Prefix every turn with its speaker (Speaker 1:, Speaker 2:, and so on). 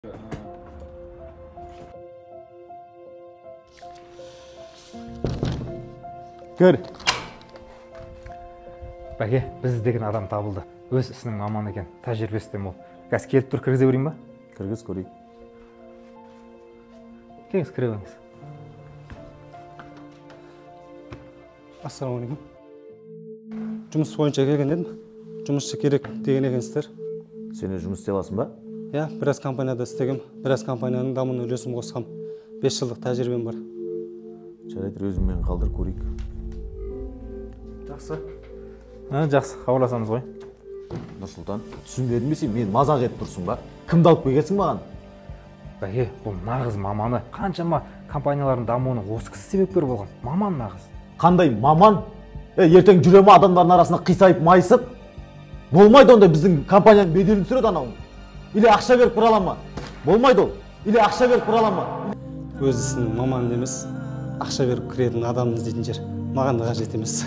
Speaker 1: Kör. Бәке, біз іздеген адам табылды. Өз ісінің маманы екен, тәжірибесі де мол. Қазір келіп тұр, кіргізе берейін ба?
Speaker 2: Кіргіз көрейік.
Speaker 1: Келіңіз, кіре беріңіз.
Speaker 3: Ассалаумағалейкум. Жұмыс бойынша келген едім. Жұмысшы керек деген екенсіздер.
Speaker 2: Сен жұмыс істей аласың ба?
Speaker 3: Иә, біраз компанияда істегем. Біраз компанияның дамуына үлесім қосқам. 5 жылдық тәжірибем бар.
Speaker 2: Жарайды, өзіңмен қалдыр көрейік.
Speaker 1: Жақсы. Жақсы, хабарласамыз ғой.
Speaker 2: Нұрсұлтан, түсінбедім бе сен, мен мазақ етіп тұрсың ба? Кімді алып келгенсің маған?
Speaker 1: Бәке, бұл нағыз маманы. Қаншама компаниялардың дамуына осы кісі себепкер болған. Маман нағыз.
Speaker 2: Қандай маман? Ертең жүре ме адамдардың арасына қисайып майысып? Болмайды ондай, біздің компанияның беделін түсіреді анау. Или ақша беріп тұра ала ма? Болмайды ол. Или ақша беріп тұра ала ма?
Speaker 3: Өз ісінің маманы емес, ақша беріп кіретін адамын іздейтін жер. Маған да қажет емес.